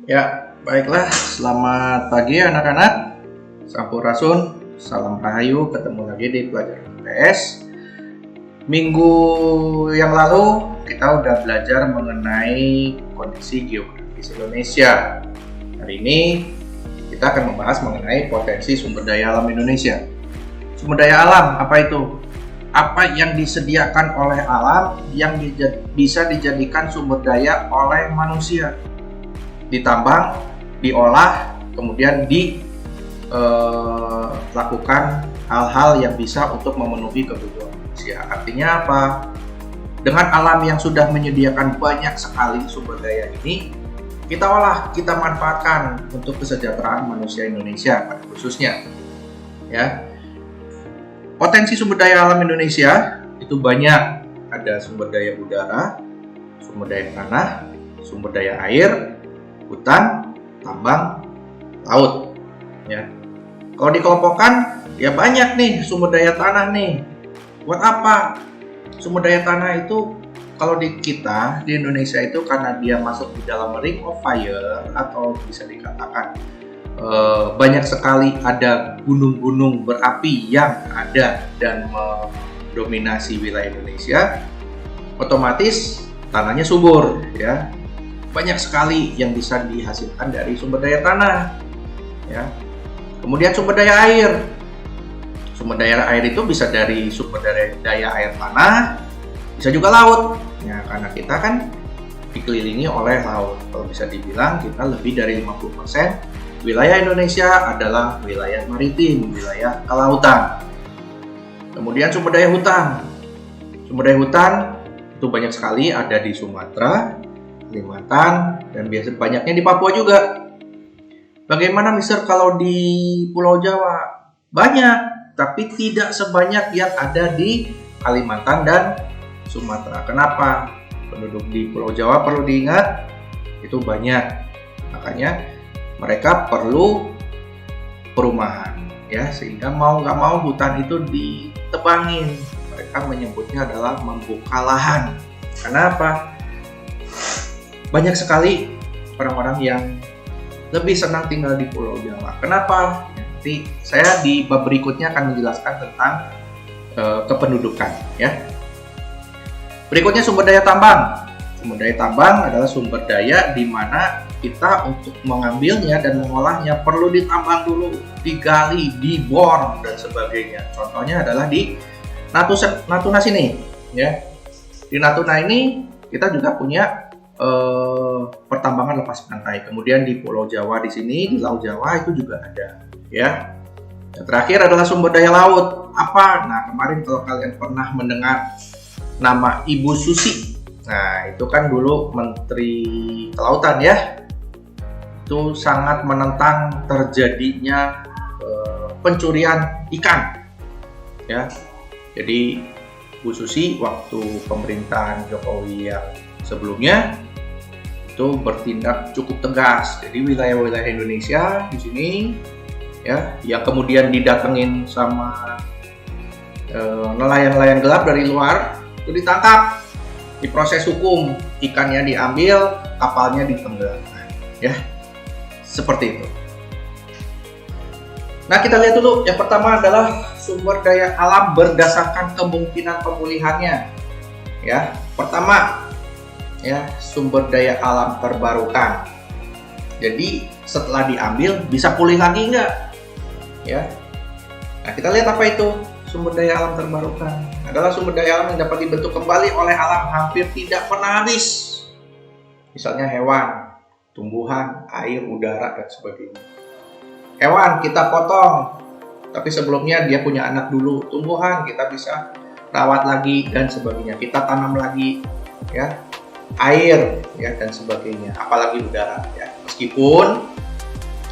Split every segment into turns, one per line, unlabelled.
Ya, baiklah. Selamat pagi anak-anak. Sampurasun, salam rahayu. Ketemu lagi di pelajaran IPS. Minggu yang lalu kita udah belajar mengenai kondisi geografis Indonesia. Hari ini kita akan membahas mengenai potensi sumber daya alam Indonesia. Sumber daya alam apa itu? Apa yang disediakan oleh alam yang bisa dijadikan sumber daya oleh manusia? Ditambang, diolah, kemudian dilakukan hal-hal yang bisa untuk memenuhi kebutuhan manusia. Artinya apa? Dengan alam yang sudah menyediakan banyak sekali sumber daya ini, kita olah, kita manfaatkan untuk kesejahteraan manusia Indonesia pada khususnya. Ya, potensi sumber daya alam Indonesia itu banyak. Ada sumber daya udara, sumber daya tanah, sumber daya air, hutan, tambang, laut. Ya. Kalau dikelompokkan, ya banyak nih sumber daya tanah nih. Buat apa? Sumber daya tanah itu kalau di kita di Indonesia itu karena dia masuk di dalam ring of fire atau bisa dikatakan banyak sekali ada gunung-gunung berapi yang ada dan mendominasi wilayah Indonesia, otomatis tanahnya subur, ya. Banyak sekali yang bisa dihasilkan dari sumber daya tanah, ya. Kemudian sumber daya air. Sumber daya air itu bisa dari sumber daya air tanah, bisa juga laut. Ya, karena kita kan dikelilingi oleh laut. Kalau bisa dibilang kita lebih dari 50% wilayah Indonesia adalah wilayah maritim, wilayah kelautan. Kemudian sumber daya hutan. Sumber daya hutan itu banyak sekali, ada di Sumatera, Kalimantan, dan biasa banyaknya di Papua juga. Bagaimana misal kalau di Pulau Jawa? Banyak, tapi tidak sebanyak yang ada di Kalimantan dan Sumatera. Kenapa? Penduduk di Pulau Jawa perlu diingat, itu banyak. Makanya mereka perlu perumahan, ya, sehingga mau nggak mau hutan itu ditebangin. Mereka menyebutnya adalah membuka lahan. Kenapa? Banyak sekali orang-orang yang lebih senang tinggal di Pulau Jawa. Kenapa? Nanti saya di bab berikutnya akan menjelaskan tentang kependudukan, ya. Berikutnya sumber daya tambang. Sumber daya tambang adalah sumber daya di mana kita untuk mengambilnya dan mengolahnya perlu ditambang dulu, digali, dibor, dan sebagainya. Contohnya adalah di Natuna sini, ya. Di Natuna ini kita juga punya pertambangan lepas pantai. Kemudian di Pulau Jawa di sini, di Laut Jawa itu juga ada, ya. Yang terakhir adalah sumber daya laut. Apa? Nah, kemarin kalau kalian pernah mendengar nama Ibu Susi, nah itu kan dulu Menteri Kelautan, ya. Itu sangat menentang terjadinya pencurian ikan, ya. Jadi Bu Susi waktu pemerintahan Jokowi yang sebelumnya itu bertindak cukup tegas. Jadi wilayah-wilayah Indonesia di sini, ya, yang kemudian didatengin sama nelayan-nelayan gelap dari luar itu ditangkap, diproses hukum, ikannya diambil, kapalnya ditenggelamkan, ya, seperti itu. Nah, kita lihat dulu. Yang pertama adalah sumber daya alam berdasarkan kemungkinan pemulihannya, ya. Pertama, ya, sumber daya alam terbarukan. Jadi setelah diambil bisa pulih lagi nggak, ya. Nah, kita lihat apa itu sumber daya alam terbarukan. Adalah sumber daya alam yang dapat dibentuk kembali oleh alam hampir tidak pernah habis. Misalnya hewan, tumbuhan, air, udara, dan sebagainya. Hewan kita potong, tapi sebelumnya dia punya anak dulu. Tumbuhan kita bisa rawat lagi dan sebagainya. Kita tanam lagi, ya. Air, ya, dan sebagainya. Apalagi udara, ya. Meskipun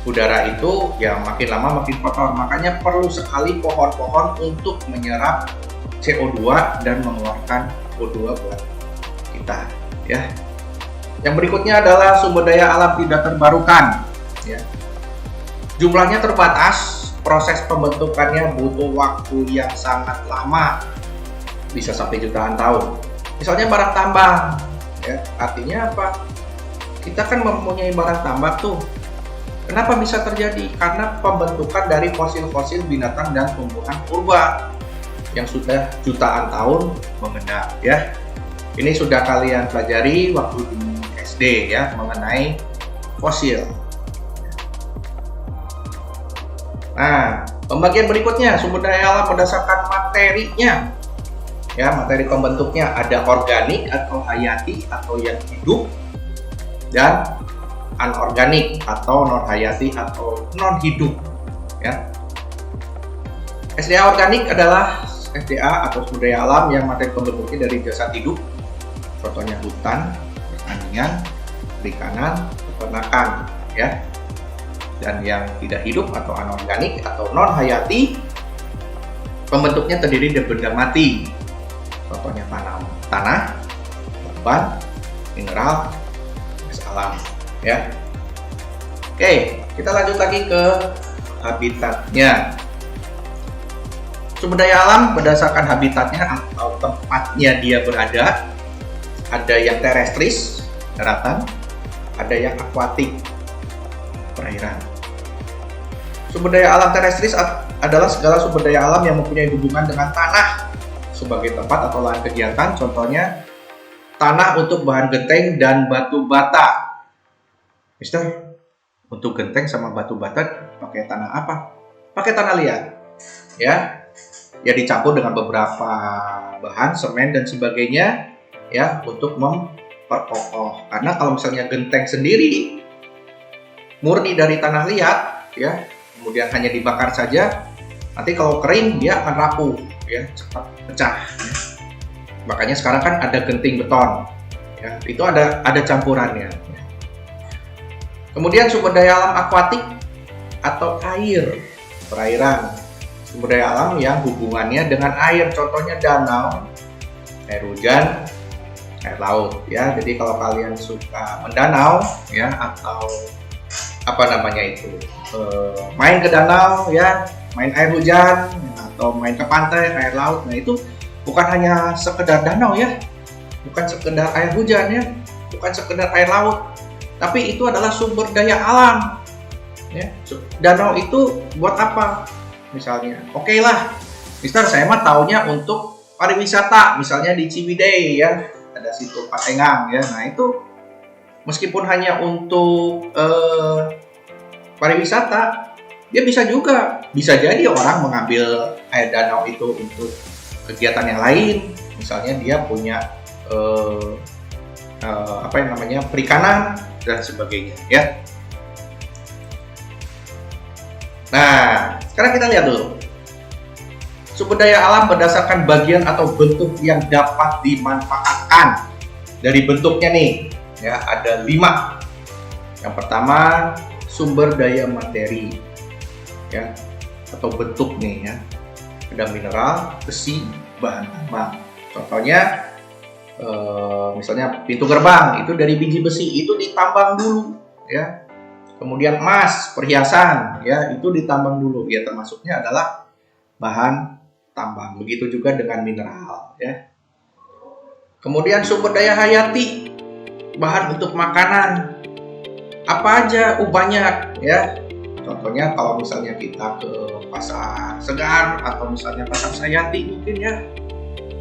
udara itu ya makin lama makin kotor, makanya perlu sekali pohon-pohon untuk menyerap CO2 dan mengeluarkan O2 buat kita, ya. Yang berikutnya adalah sumber daya alam tidak terbarukan, ya. Jumlahnya terbatas, proses pembentukannya butuh waktu yang sangat lama, bisa sampai jutaan tahun. Misalnya barang tambang, ya, artinya apa? kita kan mempunyai barang tambang tuh. Kenapa bisa terjadi? Karena pembentukan dari fosil-fosil binatang dan tumbuhan purba yang sudah jutaan tahun mengendap ya. Ini sudah kalian pelajari waktu di SD ya, mengenai fosil. Nah, pembagian berikutnya sumber daya alam berdasarkan materinya. Ya, materi pembentuknya ada organik atau hayati atau yang hidup, dan anorganik atau non hayati atau non hidup ya. SDA organik adalah SDA atau sumber daya alam yang materi pembentuknya dari jasad hidup, contohnya hutan, pertanian, perikanan, peternakan ya. Dan yang tidak hidup atau anorganik atau non hayati, pembentuknya terdiri dari benda mati, contohnya tanah, ban, mineral, gas alam ya. Oke, kita lanjut lagi ke habitatnya. Sumber daya alam berdasarkan habitatnya atau tempatnya dia berada. Ada yang terestris, daratan, ada yang akuatik, perairan. Sumber daya alam terestris adalah segala sumber daya alam yang mempunyai hubungan dengan tanah sebagai tempat atau lahan kegiatan, contohnya tanah untuk bahan genteng dan batu bata. Mister, untuk genteng sama batu bata pakai tanah apa? Pakai tanah liat ya. Ya dicampur dengan beberapa bahan, semen dan sebagainya ya, untuk memperkokoh. Karena kalau misalnya genteng sendiri murni dari tanah liat ya, kemudian hanya dibakar saja, nanti kalau kering dia akan rapuh ya, cepat pecah ya. Makanya sekarang kan ada genting beton ya, itu ada campurannya. Kemudian sumber daya alam akuatik atau air, perairan, sumber daya alam yang hubungannya dengan air, contohnya danau, air hujan, air laut ya. Jadi kalau kalian suka mendanau ya, atau apa namanya itu, main ke danau ya, main air hujan atau main ke pantai air laut, nah itu bukan hanya sekedar danau ya, bukan sekedar air hujan ya, bukan sekedar air laut, tapi itu adalah sumber daya alam ya. Danau itu buat apa? Misalnya, oke lah, Mister, saya mah taunya untuk pariwisata, misalnya di Ciwidey ya, ada situ Patengang ya. Nah itu meskipun hanya untuk pariwisata, dia bisa jadi orang mengambil air danau itu untuk kegiatan yang lain, misalnya dia punya perikanan dan sebagainya ya. Nah, sekarang kita lihat dulu sumber daya alam berdasarkan bagian atau bentuk yang dapat dimanfaatkan. Dari bentuknya nih ya, ada 5. Yang pertama, sumber daya materi ya, atau bentuk nih ya. Ada mineral, besi, bahan tambang. Contohnya misalnya pintu gerbang itu dari biji besi, itu ditambang dulu ya. Kemudian emas, perhiasan ya, itu ditambang dulu ya, termasuknya adalah bahan tambang. Begitu juga dengan mineral ya. Kemudian sumber daya hayati, bahan untuk makanan. Apa aja? Banyak ya. Contohnya kalau misalnya kita ke pasar Segar atau misalnya pasar Sayati mungkin ya,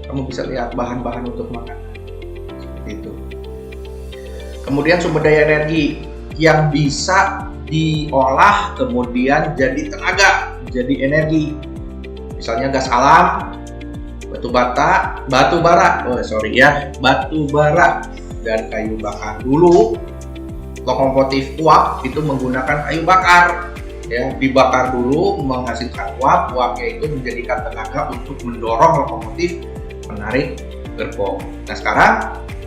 kamu bisa lihat bahan-bahan untuk makan seperti itu. Kemudian sumber daya energi yang bisa diolah kemudian jadi tenaga, jadi energi. Misalnya gas alam, batu bara dan kayu bakar. Dulu lokomotif uap itu menggunakan kayu bakar ya, dibakar dulu menghasilkan uapnya itu menjadikan tenaga untuk mendorong lokomotif menarik gerbong. Nah sekarang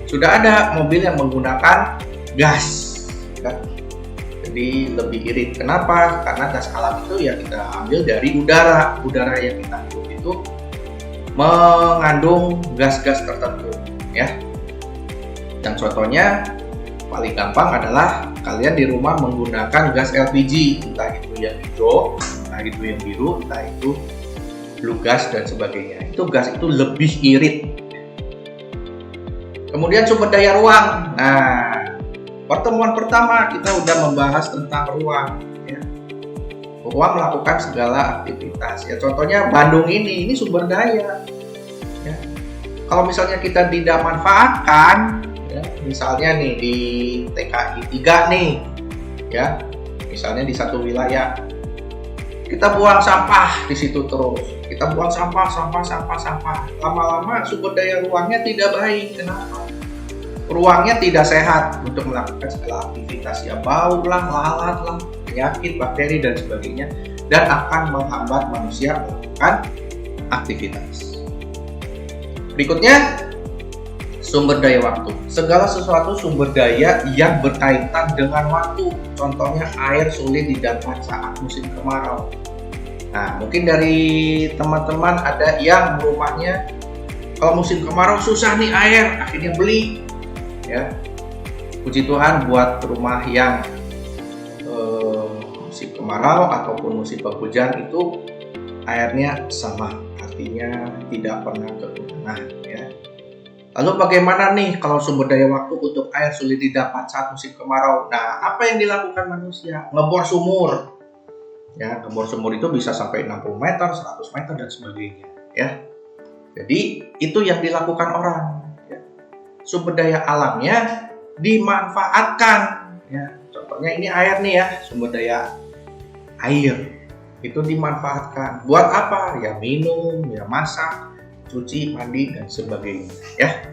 sudah ada mobil yang menggunakan gas ya. Jadi lebih irit. Kenapa? Karena gas alam itu ya kita ambil dari udara yang kita hirup itu mengandung gas-gas tertentu ya. Dan contohnya paling gampang adalah kalian di rumah menggunakan gas LPG, entah itu yang hijau, entah itu yang biru, entah itu blue gas dan sebagainya. Itu gas itu lebih irit. Kemudian sumber daya ruang. Nah, Pertemuan pertama kita udah membahas tentang ruang, ya. Ruang melakukan segala aktivitas. Ya, contohnya Bandung ini sumber daya. Ya. Kalau misalnya kita tidak manfaatkan, ya, misalnya nih di TKI 3 nih, ya, misalnya di satu wilayah, kita buang sampah di situ terus. Kita buang sampah. Lama-lama sumber daya ruangnya tidak baik. Kenapa? Ruangnya tidak sehat untuk melakukan segala aktivitas, ya, bau lah, lalat lah, penyakit, bakteri dan sebagainya, dan akan menghambat manusia melakukan aktivitas. Berikutnya, sumber daya waktu. Segala sesuatu sumber daya yang berkaitan dengan waktu. Contohnya air sulit didapat saat musim kemarau. Nah, mungkin dari teman-teman ada yang rumahnya kalau musim kemarau susah nih air, akhirnya beli. Ya, puji Tuhan buat rumah yang musim kemarau ataupun musim penghujan itu airnya sama, artinya tidak pernah kekurangan, ya. Lalu bagaimana nih kalau sumber daya waktu untuk air sulit didapat saat musim kemarau? Nah, apa yang dilakukan manusia? Ngebor sumur. Ya, ngebor sumur itu bisa sampai 60 meter, 100 meter dan sebagainya, ya. Jadi itu yang dilakukan orang. Sumber daya alamnya dimanfaatkan, ya. Contohnya ini air nih, ya, sumber daya air itu dimanfaatkan buat apa? Ya minum, ya masak, cuci, mandi dan sebagainya, ya.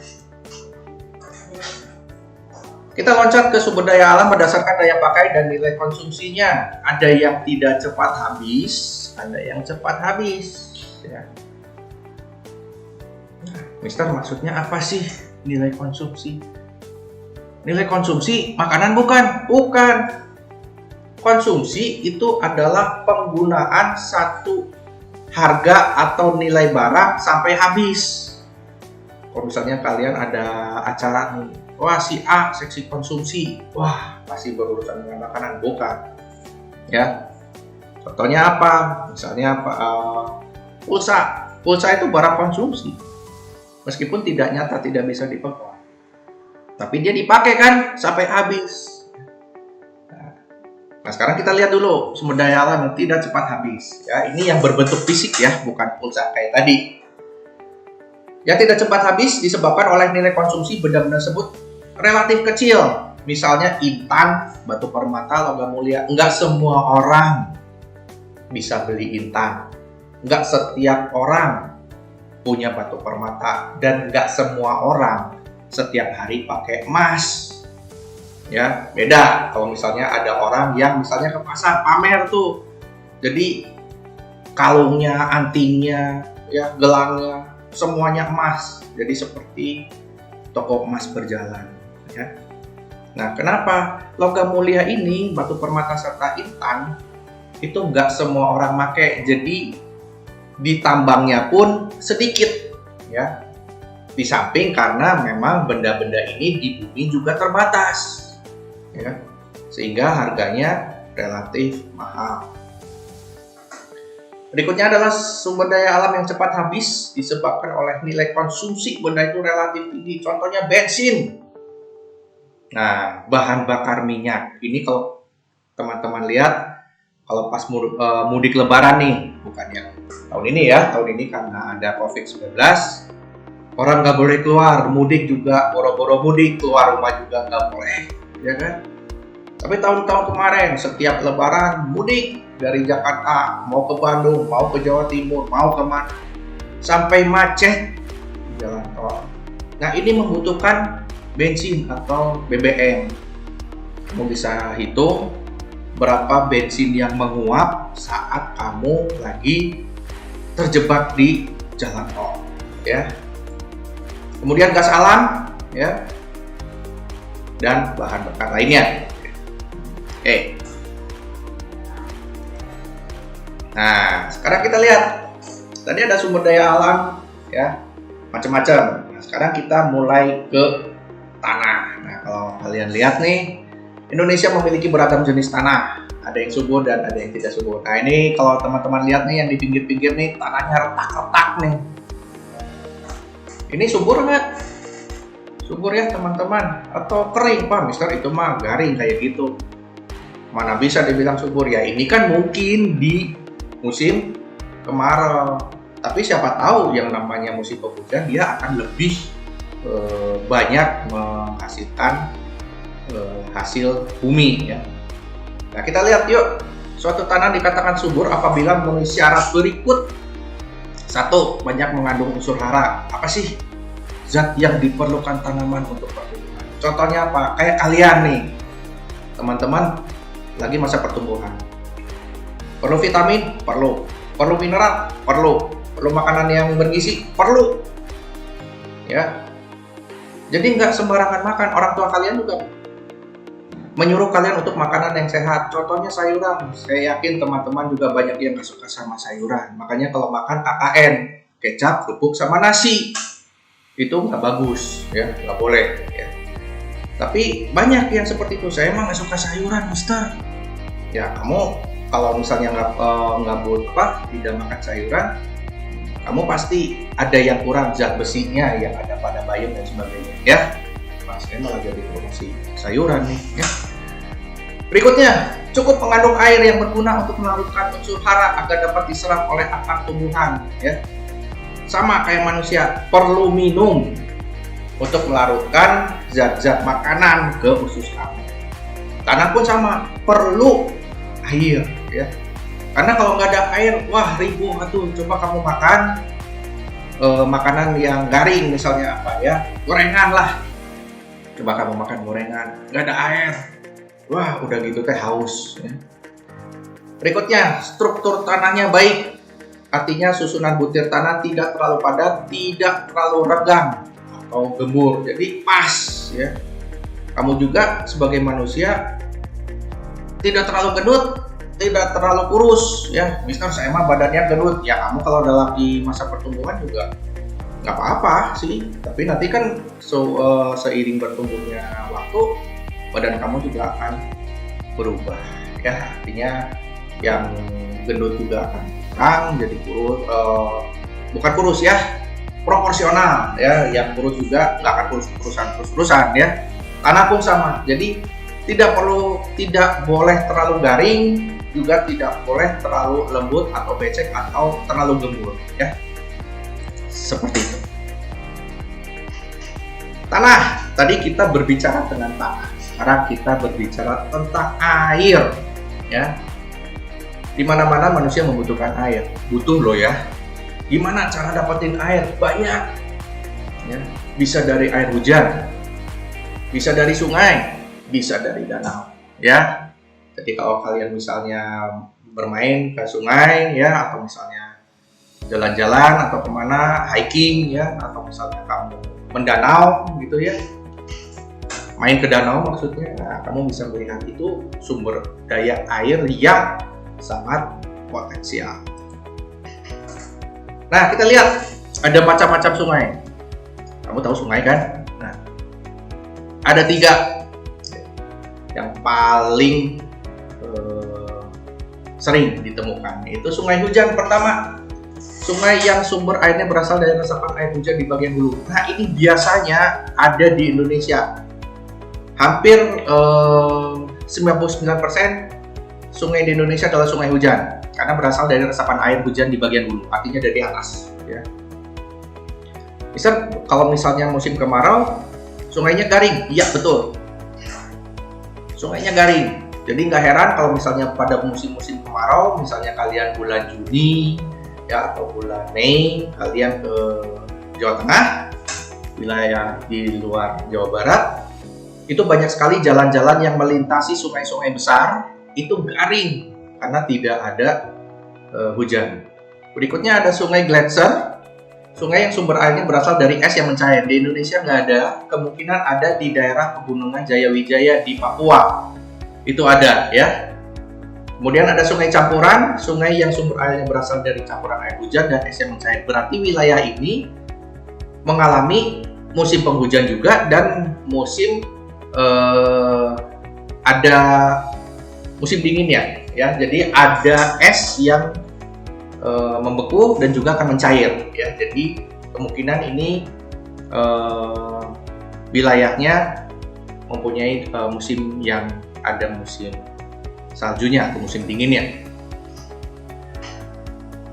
Kita loncat ke sumber daya alam berdasarkan daya pakai dan nilai konsumsinya. Ada yang tidak cepat habis, ada yang cepat habis, ya. Nah, Mister, maksudnya apa sih nilai konsumsi? Nilai konsumsi makanan bukan? Bukan. Konsumsi itu adalah penggunaan satu harga atau nilai barang sampai habis. Kalau misalnya kalian ada acara nih, wah si A seksi konsumsi, wah pasti berurusan dengan makanan, bukan? Ya. Contohnya apa? Misalnya pulsa. Pulsa itu barang konsumsi. Meskipun tidak nyata, tidak bisa dipegang, tapi dia dipakai kan sampai habis. Nah, sekarang kita lihat dulu sumber daya alam yang tidak cepat habis. Ya, ini yang berbentuk fisik, ya, bukan pulsa kayak tadi. Yang tidak cepat habis disebabkan oleh nilai konsumsi benda-benda tersebut relatif kecil. Misalnya intan, batu permata, logam mulia. Enggak semua orang bisa beli intan. Enggak setiap orang punya batu permata, dan nggak semua orang setiap hari pakai emas, ya. Beda kalau misalnya ada orang yang misalnya ke pasar pamer tuh, jadi kalungnya, antingnya, ya, gelangnya semuanya emas, jadi seperti toko emas berjalan, ya. Nah, kenapa logam mulia ini, batu permata serta intan itu nggak semua orang pakai, jadi ditambangnya pun sedikit, ya. Di samping karena memang benda-benda ini di bumi juga terbatas, ya, sehingga harganya relatif mahal. Berikutnya adalah sumber daya alam yang cepat habis disebabkan oleh nilai konsumsi benda itu relatif tinggi. Contohnya bensin. Nah, bahan bakar minyak ini kalau teman-teman lihat kalau pas mudik lebaran nih, bukan yang tahun ini, ya. Tahun ini karena ada COVID-19, orang nggak boleh keluar, mudik juga, boro-boro mudik, keluar rumah juga nggak boleh, ya kan? Tapi tahun-tahun kemarin, setiap lebaran mudik dari Jakarta, mau ke Bandung, mau ke Jawa Timur, mau kemana, sampai macet di jalan tol. Nah, ini membutuhkan bensin atau BBM. Kamu bisa hitung berapa bensin yang menguap saat kamu lagi terjebak di jalan tol, ya. Kemudian gas alam, ya, dan bahan bakar lainnya. Oke. Nah, sekarang kita lihat. Tadi ada sumber daya alam, ya, macam-macam. Nah, sekarang kita mulai ke tanah. Nah, kalau kalian lihat nih, Indonesia memiliki beragam jenis tanah. Ada yang subur dan ada yang tidak subur. Nah, ini kalau teman-teman lihat nih yang di pinggir-pinggir nih, tanahnya retak-retak nih. Ini subur nggak? subur ya teman-teman, atau kering Pak Mister, itu mah garing kayak gitu, mana bisa dibilang subur ya. Ini kan mungkin di musim kemarau, tapi siapa tahu yang namanya musim penghujan dia akan lebih banyak menghasilkan hasil bumi ya. Nah kita lihat yuk, suatu tanah dikatakan subur apabila memenuhi syarat berikut. 1. Banyak mengandung unsur hara. Apa sih zat yang diperlukan tanaman untuk pertumbuhan? Contohnya apa? Kayak kalian nih, teman-teman lagi masa pertumbuhan. Perlu vitamin? Perlu. Perlu mineral? Perlu. Perlu makanan yang bergizi? Perlu. Ya. Jadi nggak sembarangan makan. Orang tua kalian juga menyuruh kalian untuk makanan yang sehat. Contohnya sayuran. Saya yakin teman-teman juga banyak yang nggak suka sama sayuran. Makanya kalau makan KKN, kecap, kerupuk, sama nasi. Itu nggak bagus, ya, nggak boleh. Ya. Tapi banyak yang seperti itu. Saya emang nggak suka sayuran, Mister. Ya, kamu kalau misalnya tidak makan sayuran, kamu pasti ada yang kurang zat besinya yang ada pada bayam dan sebagainya. Ya, saya malah jadi promosi sayuran nih. Ya. Berikutnya, cukup mengandung air yang berguna untuk melarutkan unsur hara agar dapat diserap oleh akar tumbuhan. Ya. Sama kayak manusia, perlu minum untuk melarutkan zat-zat makanan ke usus kamu. Tanah pun sama, perlu air. Ya. Karena kalau nggak ada air, wah ribu atuh. Coba kamu makan makanan yang garing, misalnya apa ya, gorengan lah. Coba kamu makan gorengan, nggak ada air, wah udah gitu teh haus. Ya. Berikutnya, struktur tanahnya baik, artinya susunan butir tanah tidak terlalu padat, tidak terlalu renggang atau gembur, jadi pas. Ya. Kamu juga sebagai manusia tidak terlalu gendut, tidak terlalu kurus. Ya, Mister saya mah badannya gendut. Ya kamu kalau dalam di masa pertumbuhan juga nggak apa-apa sih, tapi nanti kan seiring bertumbuhnya waktu badan kamu juga akan berubah ya, artinya yang gendut juga akan kurang jadi kurus, bukan kurus ya, proporsional ya, yang kurus juga nggak akan kurus-kurusan ya. Tanah pun sama, jadi tidak boleh terlalu garing, juga tidak boleh terlalu lembut atau becek atau terlalu gembur ya. Seperti itu. Tanah, tadi kita berbicara dengan tanah. Sekarang kita berbicara tentang air, ya. Di mana-mana manusia membutuhkan air, butuh loh ya. Gimana cara dapetin air? Banyak. Ya. Bisa dari air hujan, bisa dari sungai, bisa dari danau, ya. Jadi kalau kalian misalnya bermain ke sungai, ya, atau misalnya jalan-jalan atau kemana, hiking ya, atau misalnya kamu mendanau gitu ya, main ke danau maksudnya, nah, kamu bisa melihat itu sumber daya air yang sangat potensial. Nah kita lihat ada macam-macam sungai. Kamu tahu sungai kan? Nah, ada 3 yang paling sering ditemukan, yaitu sungai hujan. Pertama, sungai yang sumber airnya berasal dari resapan air hujan di bagian hulu. Nah ini biasanya ada di Indonesia. Hampir 99% sungai di Indonesia adalah sungai hujan, karena berasal dari resapan air hujan di bagian hulu, artinya dari atas. Ya. Misal kalau misalnya musim kemarau, sungainya garing, iya betul. Sungainya garing. Jadi nggak heran kalau misalnya pada musim-musim kemarau, misalnya kalian bulan Juni, ya, atau bulan Mei, kalian ke Jawa Tengah, wilayah di luar Jawa Barat, itu banyak sekali jalan-jalan yang melintasi sungai-sungai besar, itu garing karena tidak ada hujan. Berikutnya ada sungai Gletser, sungai yang sumber airnya berasal dari es yang mencair. Di Indonesia nggak ada, kemungkinan ada di daerah pegunungan Jayawijaya di Papua. Itu ada ya. Kemudian ada sungai campuran, sungai yang sumber airnya berasal dari campuran air hujan dan es yang mencair. Berarti wilayah ini mengalami musim penghujan juga dan musim ada musim dingin ya. Jadi ada es yang membeku dan juga akan mencair ya. Jadi kemungkinan ini wilayahnya mempunyai musim yang ada musim saljunya atau musim dinginnya.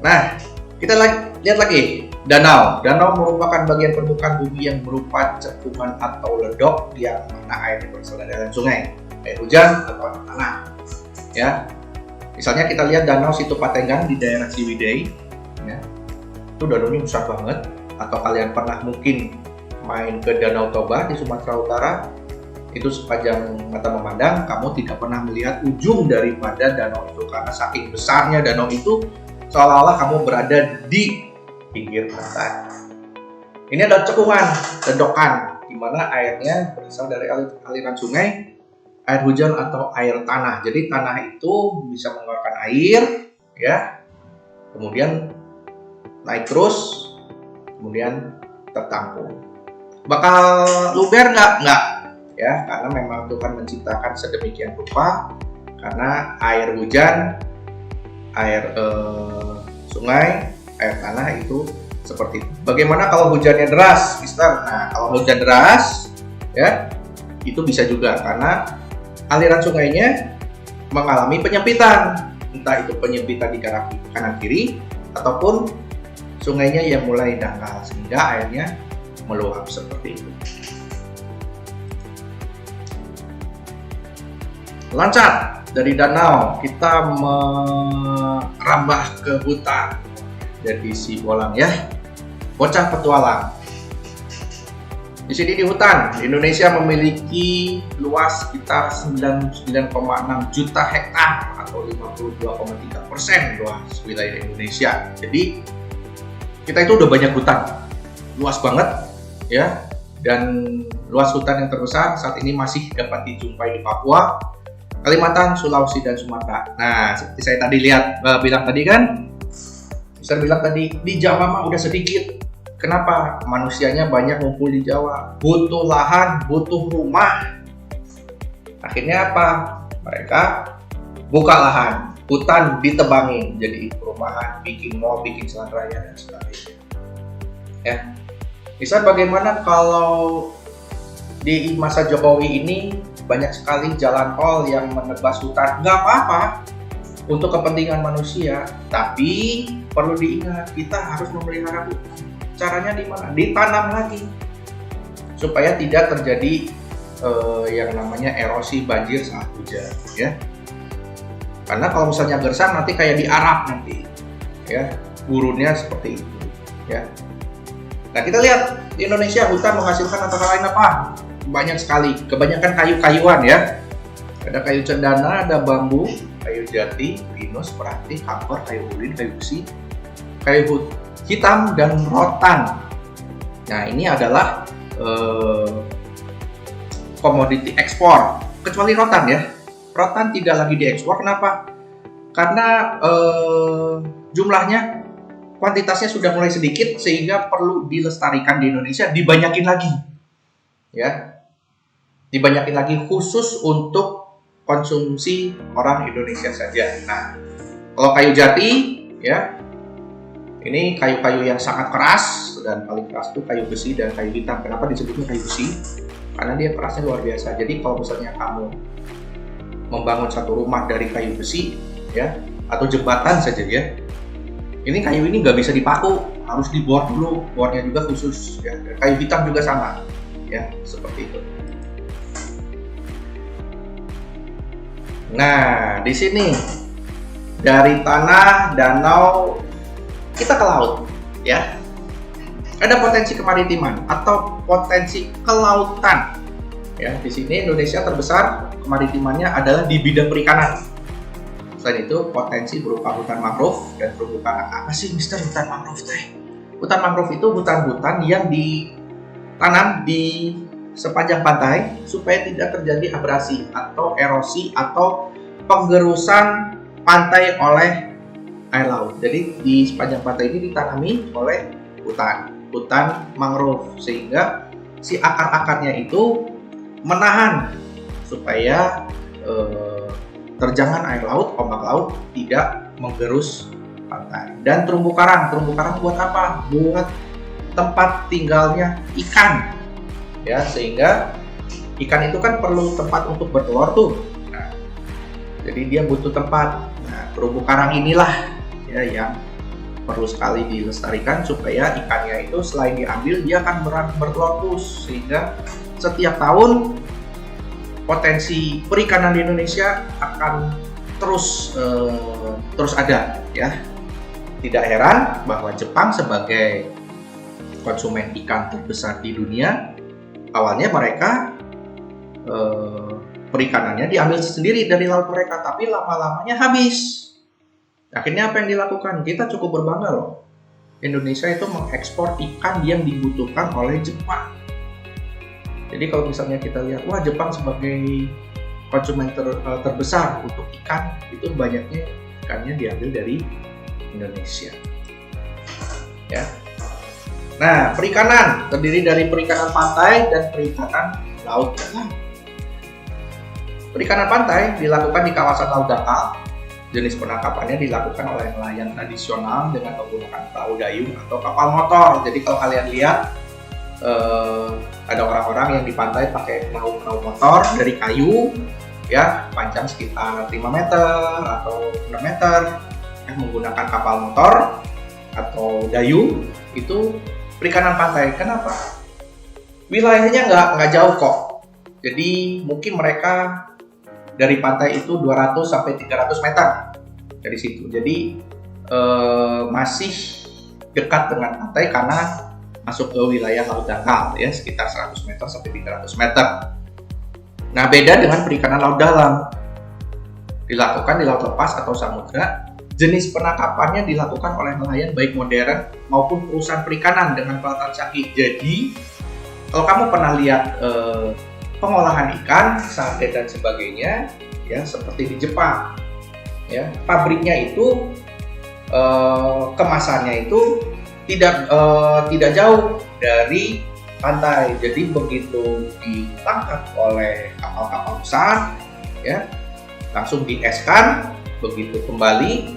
Nah, kita lihat lagi danau. Danau merupakan bagian permukaan bumi yang berupa cekungan atau ledok yang mana airnya berasal dari aliran sungai, air hujan atau air tanah. Ya, misalnya kita lihat danau Situ Patenggang di daerah Ciwidey. Ya, itu danaunya besar banget. Atau kalian pernah mungkin main ke Danau Toba di Sumatera Utara, itu sepanjang mata memandang kamu tidak pernah melihat ujung daripada danau itu karena saking besarnya danau itu seolah-olah kamu berada di pinggir pantai. Ini adalah cekungan, ledokan, di mana airnya berasal dari aliran sungai, air hujan atau air tanah. Jadi tanah itu bisa mengeluarkan air, ya, kemudian naik terus, kemudian tertampung. Bakal luber nggak, ya, karena memang Tuhan menciptakan sedemikian rupa. Karena air hujan, air sungai, air tanah itu seperti itu. Bagaimana kalau hujannya deras, Mister? Nah, kalau hujan deras, ya, itu bisa juga karena aliran sungainya mengalami penyempitan, entah itu penyempitan di kanan kiri ataupun sungainya yang mulai dangkal sehingga airnya meluap seperti itu. Loncat dari danau, kita merambah ke hutan. Jadi si Bolang, ya, bocah petualang. Di sini di hutan, Indonesia memiliki luas sekitar 99,6 juta hektar atau 52,3% luas wilayah Indonesia. Jadi kita itu udah banyak hutan, luas banget, ya. Dan luas hutan yang terbesar saat ini masih dapat dijumpai di Papua, Kalimantan, Sulawesi, dan Sumatera. Nah, seperti saya tadi bilang tadi kan, Mister bilang tadi di Jawa mah udah sedikit. Kenapa? Manusianya banyak ngumpul di Jawa, butuh lahan, butuh rumah. Akhirnya apa? Mereka buka lahan, hutan ditebangin jadi perumahan, bikin mall, bikin jalan raya dan sebagainya. Ya, bisa bagaimana kalau di masa Jokowi ini banyak sekali jalan tol yang menebas hutan? Nggak apa-apa untuk kepentingan manusia, tapi perlu diingat kita harus memelihara hutan. Caranya di mana? Ditanam lagi supaya tidak terjadi yang namanya erosi banjir saat hujan, ya. Karena kalau misalnya gersang nanti kayak di Arab nanti, ya, gurunnya seperti itu, ya. Nah, kita lihat di Indonesia hutan menghasilkan antara lain apa? Banyak sekali, kebanyakan kayu-kayuan, ya. Ada kayu cendana, ada bambu, kayu jati, pinus, perati, kamper, kayu ulin, kayu besi, kayu hitam, dan rotan. Nah, ini adalah komoditi ekspor, kecuali rotan, ya. Rotan tidak lagi diekspor. Kenapa? Karena jumlahnya, kuantitasnya sudah mulai sedikit sehingga perlu dilestarikan di Indonesia, dibanyakin lagi, ya, dibanyakin lagi khusus untuk konsumsi orang Indonesia saja. Nah, kalau kayu jati, ya, ini kayu-kayu yang sangat keras, dan paling keras itu kayu besi dan kayu hitam. Kenapa disebutnya kayu besi? Karena dia kerasnya luar biasa. Jadi kalau misalnya kamu membangun satu rumah dari kayu besi, ya, atau jembatan saja, ya, ini kayu ini nggak bisa dipaku, harus dibor dulu, bornya juga khusus, ya. Kayu hitam juga sama, ya, seperti itu. Nah, di sini dari tanah, danau, kita ke laut, ya. Ada potensi kemaritiman atau potensi kelautan, ya. Di sini Indonesia terbesar kemaritimannya adalah di bidang perikanan. Selain itu, potensi berupa hutan mangrove dan terumbu karang. Apa sih, Mister, hutan mangrove teh? Hutan mangrove itu hutan-hutan yang ditanam di sepanjang pantai supaya tidak terjadi abrasi atau erosi atau penggerusan pantai oleh air laut. Jadi di sepanjang pantai ini ditanami oleh hutan mangrove, sehingga si akar-akarnya itu menahan supaya terjangan air laut, ombak laut tidak menggerus pantai. Dan terumbu karang buat apa? Buat tempat tinggalnya ikan, ya, sehingga ikan itu kan perlu tempat untuk bertelur tuh. Nah, jadi dia butuh tempat. Nah, terumbu karang inilah ya yang perlu sekali dilestarikan supaya ikannya itu selain diambil dia akan bertelur terus, sehingga setiap tahun potensi perikanan di Indonesia akan terus ada ya. Tidak heran bahwa Jepang sebagai konsumen ikan terbesar di dunia, awalnya mereka perikanannya diambil sendiri dari laut mereka, tapi lama-lamanya habis. Akhirnya apa yang dilakukan? Kita cukup berbangga loh. Indonesia itu mengekspor ikan yang dibutuhkan oleh Jepang. Jadi kalau misalnya kita lihat, wah Jepang sebagai konsumen terbesar untuk ikan, itu banyaknya ikannya diambil dari Indonesia. Ya. Nah, perikanan terdiri dari perikanan pantai dan perikanan laut dalam. Perikanan pantai dilakukan di kawasan laut dangkal. Jenis penangkapannya dilakukan oleh nelayan tradisional dengan menggunakan perahu dayung atau kapal motor. Jadi kalau kalian lihat ada orang-orang yang di pantai pakai perahu motor dari kayu, ya panjang sekitar 5 meter atau 6 meter, yang menggunakan kapal motor atau dayung. Itu perikanan pantai. Kenapa? Wilayahnya nggak jauh kok. Jadi mungkin mereka dari pantai itu 200 sampai 300 meter dari situ. Jadi masih dekat dengan pantai karena masuk ke wilayah laut dangkal ya, sekitar 100 meter sampai 300 meter. Nah, beda dengan perikanan laut dalam. Dilakukan di laut lepas atau samudra. Jenis penangkapannya dilakukan oleh nelayan baik modern maupun perusahaan perikanan dengan peralatan canggih. Jadi, kalau kamu pernah lihat pengolahan ikan, sate dan sebagainya, ya seperti di Jepang, ya pabriknya itu kemasannya itu tidak jauh dari pantai. Jadi begitu ditangkap oleh kapal-kapal besar, ya langsung dieskan, begitu kembali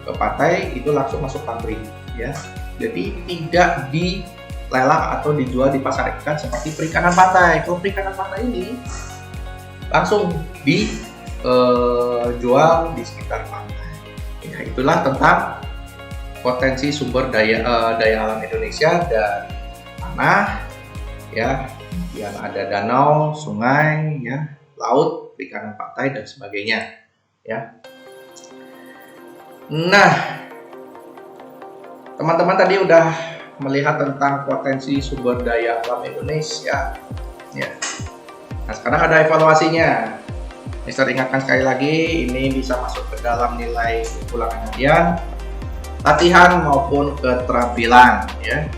ke pantai itu langsung masuk pabrik, ya. Jadi tidak dilelang atau dijual di pasar ikan seperti perikanan pantai. Kalau perikanan pantai ini langsung dijual di sekitar pantai. Ya, itulah tentang potensi sumber daya alam Indonesia dari tanah, ya, yang ada danau, sungai, ya, laut, perikanan pantai dan sebagainya, ya. Nah, teman-teman tadi udah melihat tentang potensi sumber daya alam Indonesia, ya. Nah, sekarang ada evaluasinya. Mister ingatkan sekali lagi, ini bisa masuk ke dalam nilai ulangan harian, latihan maupun keterampilan, ya.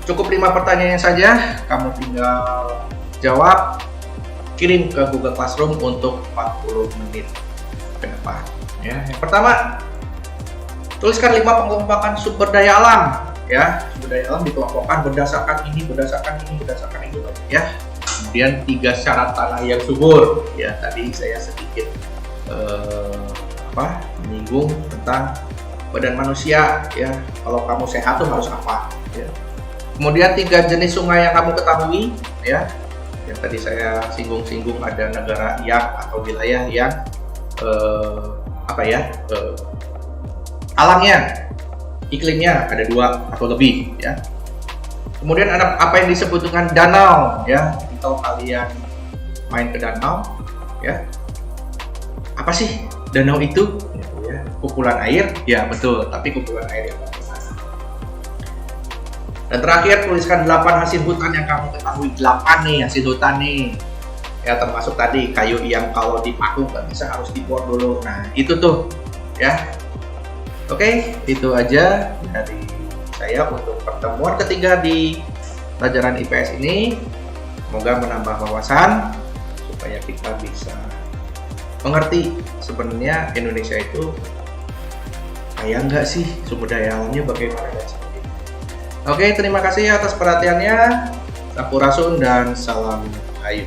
Cukup 5 pertanyaan saja, kamu tinggal jawab, kirim ke Google Classroom untuk 40 menit ke depan. Ya, yang pertama, tuliskan 5 pengelompokan sumber daya alam. Ya, sumber daya alam dikelompokkan berdasarkan ini, ya. Kemudian 3 syarat tanah yang subur. Ya, tadi saya sedikit menyinggung tentang badan manusia. Ya, kalau kamu sehat tuh harus apa? Ya. Kemudian 3 jenis sungai yang kamu ketahui. Ya, yang tadi saya singgung-singgung ada negara yang atau wilayah yang alamnya, iklimnya ada 2 atau lebih, ya. Kemudian ada apa yang disebut dengan danau, ya. Kalau kalian main ke danau, ya, apa sih danau itu? Ya, kumpulan air, ya betul, tapi kumpulan air yang bagaimana. Dan terakhir, tuliskan 8 hasil hutan yang kamu ketahui. 8 nih hasil hutan nih, ya, termasuk tadi kayu yang kalau dipaku nggak bisa, harus dibuat dulu. Nah, itu tuh, ya. Oke, itu aja dari saya untuk pertemuan ketiga di pelajaran IPS ini. Semoga menambah wawasan supaya kita bisa mengerti sebenarnya Indonesia itu kaya nggak sih, sumber daya alamnya bagaimana dan sebagainya. Oke, terima kasih atas perhatiannya. Sampurasun dan salam Ayu.